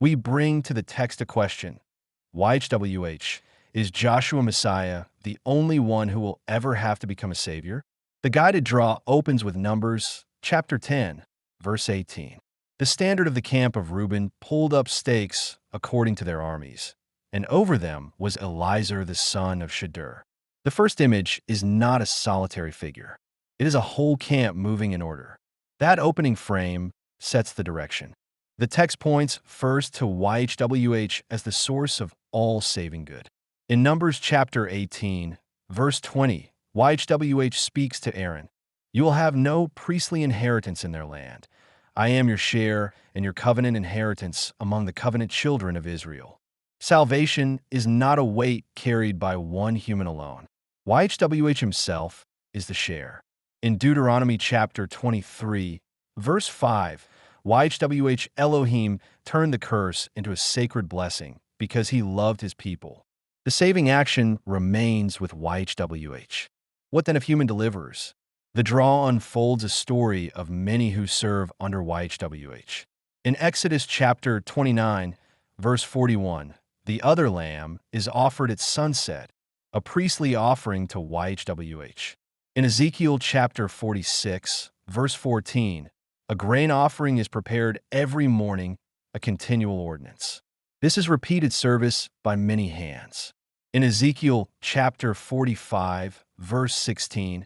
We bring to the text a question. YHWH, is Joshua Messiah the only one who will ever have to become a savior? The guided draw opens with Numbers chapter 10, verse 18. The standard of the camp of Reuben pulled up stakes according to their armies, and over them was Eliezer the son of Shedeur. The first image is not a solitary figure. It is a whole camp moving in order. That opening frame sets the direction. The text points first to YHWH as the source of all saving good. In Numbers chapter 18, verse 20, YHWH speaks to Aaron. You will have no priestly inheritance in their land. I am your share and your covenant inheritance among the covenant children of Israel. Salvation is not a weight carried by one human alone. YHWH himself is the share. In Deuteronomy chapter 23, verse 5, YHWH Elohim turned the curse into a sacred blessing because he loved his people. The saving action remains with YHWH. What then of human deliverers? The draw unfolds a story of many who serve under YHWH. In Exodus chapter 29, verse 41, the other lamb is offered at sunset, a priestly offering to YHWH. In Ezekiel chapter 46, verse 14, a grain offering is prepared every morning, a continual ordinance. This is repeated service by many hands. In Ezekiel chapter 45, verse 16,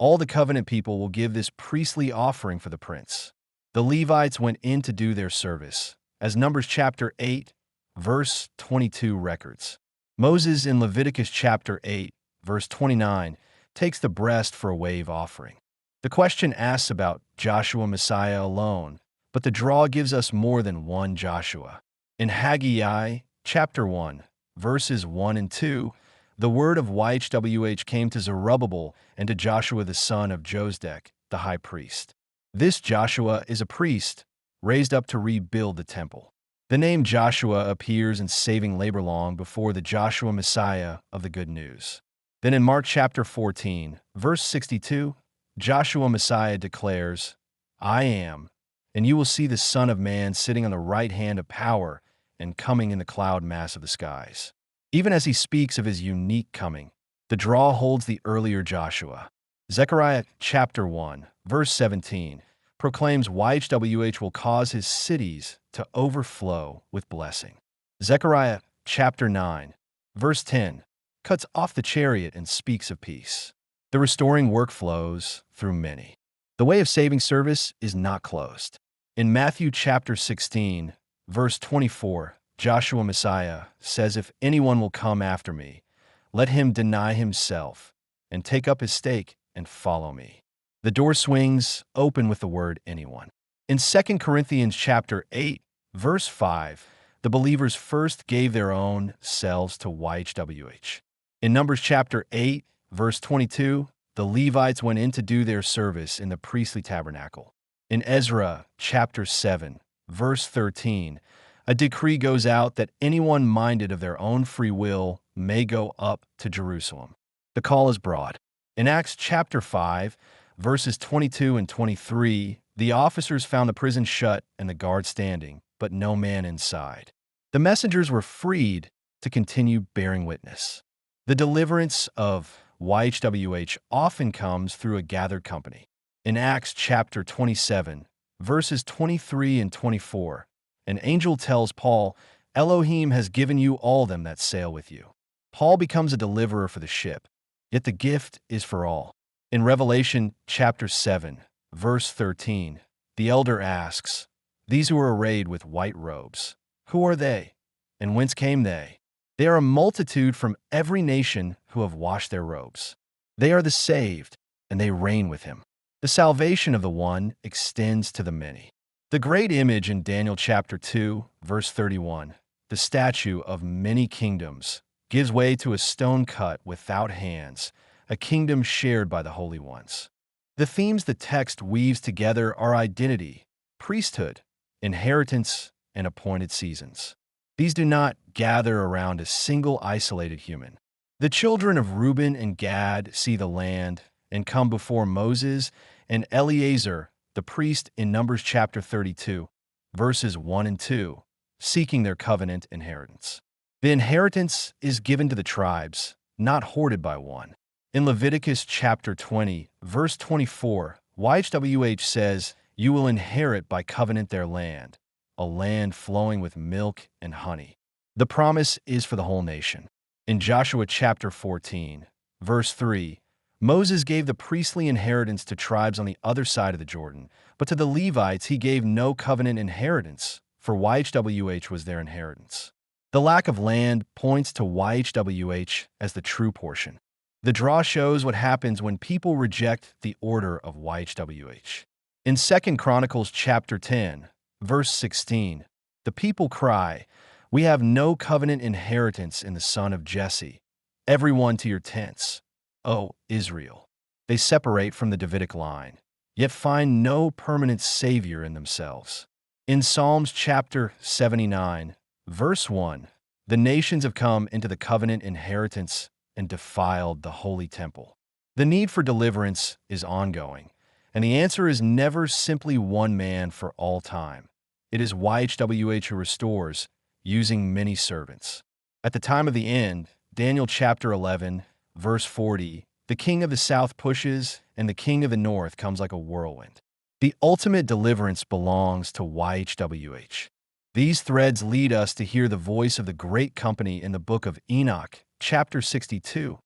all the covenant people will give this priestly offering for the prince. The Levites went in to do their service, as Numbers chapter 8, verse 22 records. Moses in Leviticus chapter 8, verse 29, takes the breast for a wave offering. The question asks about Joshua Messiah alone, but the draw gives us more than one Joshua. In Haggai chapter 1, verses 1 and 2, the word of YHWH came to Zerubbabel and to Joshua the son of Josedech, the high priest. This Joshua is a priest, raised up to rebuild the temple. The name Joshua appears in saving labor long before the Joshua Messiah of the Good News. Then in Mark chapter 14, verse 62, Joshua Messiah declares, I am, and you will see the Son of Man sitting on the right hand of power and coming in the cloud mass of the skies. Even as he speaks of his unique coming, the draw holds the earlier Joshua. Zechariah chapter 1, verse 17, proclaims YHWH will cause his cities to overflow with blessing. Zechariah chapter 9, verse 10, cuts off the chariot and speaks of peace. The restoring work flows through many. The way of saving service is not closed. In Matthew chapter 16, verse 24, Joshua Messiah says, if anyone will come after me, let him deny himself and take up his stake and follow me. The door swings open with the word anyone. In 2 Corinthians chapter 8, verse 5, the believers first gave their own selves to YHWH. In Numbers chapter 8, verse 22, the Levites went in to do their service in the priestly tabernacle. In Ezra chapter 7, verse 13, a decree goes out that anyone minded of their own free will may go up to Jerusalem. The call is broad. In Acts chapter 5, verses 22 and 23, the officers found the prison shut and the guard standing, but no man inside. The messengers were freed to continue bearing witness. The deliverance of YHWH often comes through a gathered company. In Acts chapter 27, verses 23 and 24, an angel tells Paul, Elohim has given you all them that sail with you. Paul becomes a deliverer for the ship, yet the gift is for all. In Revelation chapter 7, verse 13, the elder asks, these who are arrayed with white robes, who are they, and whence came they? They are a multitude from every nation who have washed their robes. They are the saved, and they reign with him. The salvation of the one extends to the many. The great image in Daniel chapter 2, verse 31, the statue of many kingdoms, gives way to a stone cut without hands, a kingdom shared by the holy ones. The themes the text weaves together are identity, priesthood, inheritance, and appointed seasons. These do not gather around a single isolated human. The children of Reuben and Gad see the land and come before Moses and Eleazar, the priest, in Numbers chapter 32, verses 1 and 2. seeking their covenant inheritance. The inheritance is given to the tribes, not hoarded by one. In Leviticus chapter 20, verse 24, YHWH says, "You will inherit by covenant their land, a land flowing with milk and honey." The promise is for the whole nation. In Joshua chapter 14, verse 3, Moses gave the priestly inheritance to tribes on the other side of the Jordan, but to the Levites he gave no covenant inheritance, for YHWH was their inheritance. The lack of land points to YHWH as the true portion. The draw shows what happens when people reject the order of YHWH. In 2 Chronicles chapter 10, verse 16, the people cry, "We have no covenant inheritance in the son of Jesse. Everyone to your tents, O Israel." They separate from the Davidic line, yet find no permanent savior in themselves. In Psalms chapter 79, verse 1, the nations have come into the covenant inheritance and defiled the holy temple. The need for deliverance is ongoing, and the answer is never simply one man for all time. It is YHWH who restores, using many servants. At the time of the end, Daniel chapter 11, verse 40, the king of the south pushes, and the king of the north comes like a whirlwind. The ultimate deliverance belongs to YHWH. These threads lead us to hear the voice of the great company in the book of Enoch, chapter 62,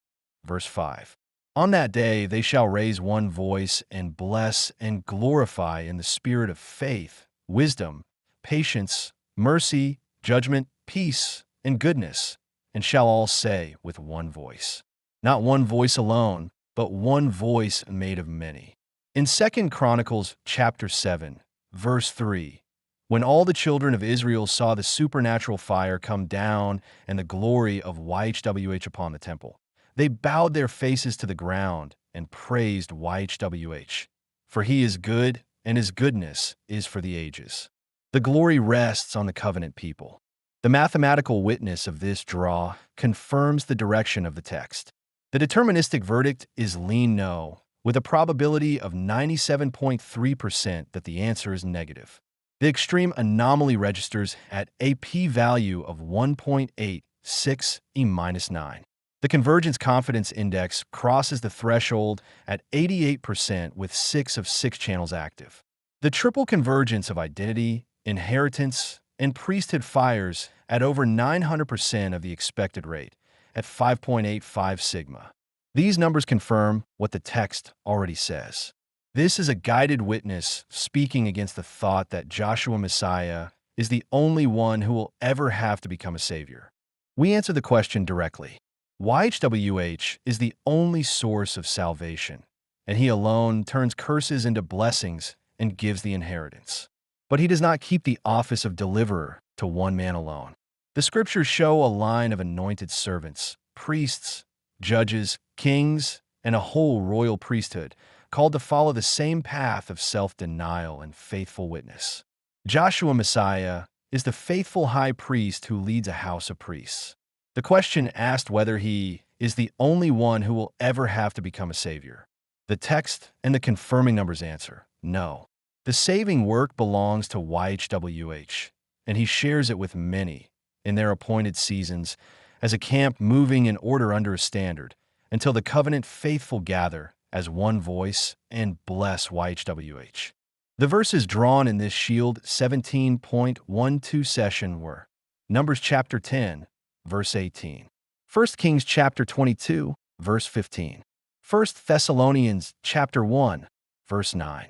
verse 5. On that day they shall raise one voice and bless and glorify in the spirit of faith, wisdom, patience, mercy, judgment, peace, and goodness, and shall all say with one voice. Not one voice alone, but one voice made of many. In 2 Chronicles chapter 7, verse 3, when all the children of Israel saw the supernatural fire come down and the glory of YHWH upon the temple, they bowed their faces to the ground and praised YHWH. For he is good, and his goodness is for the ages. The glory rests on the covenant people. The mathematical witness of this draw confirms the direction of the text. The deterministic verdict is lean no, with a probability of 97.3% that the answer is negative. The extreme anomaly registers at a p-value of 1.86 E-9. The convergence confidence index crosses the threshold at 88% with 6 of 6 channels active. The triple convergence of identity, inheritance, and priesthood fires at over 900% of the expected rate, at 5.85 sigma. These numbers confirm what the text already says. This is a guided witness speaking against the thought that Joshua Messiah is the only one who will ever have to become a savior. We answer the question directly. YHWH is the only source of salvation, and he alone turns curses into blessings and gives the inheritance. But he does not keep the office of deliverer to one man alone. The scriptures show a line of anointed servants, priests, judges, kings, and a whole royal priesthood, called to follow the same path of self-denial and faithful witness. Joshua Messiah is the faithful high priest who leads a house of priests. The question asked whether he is the only one who will ever have to become a savior. The text and the confirming numbers answer, no. The saving work belongs to YHWH, and he shares it with many in their appointed seasons as a camp moving in order under a standard until the covenant faithful gather as one voice and bless YHWH. The verses drawn in this Shield 17.12 session were Numbers chapter 10, verse 18, 1 Kings chapter 22, verse 15, 1 Thessalonians chapter 1, verse 9,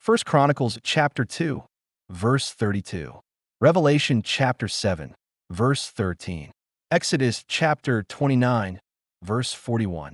1 Chronicles chapter 2, verse 32, Revelation chapter 7, verse 13, Exodus chapter 29, verse 41.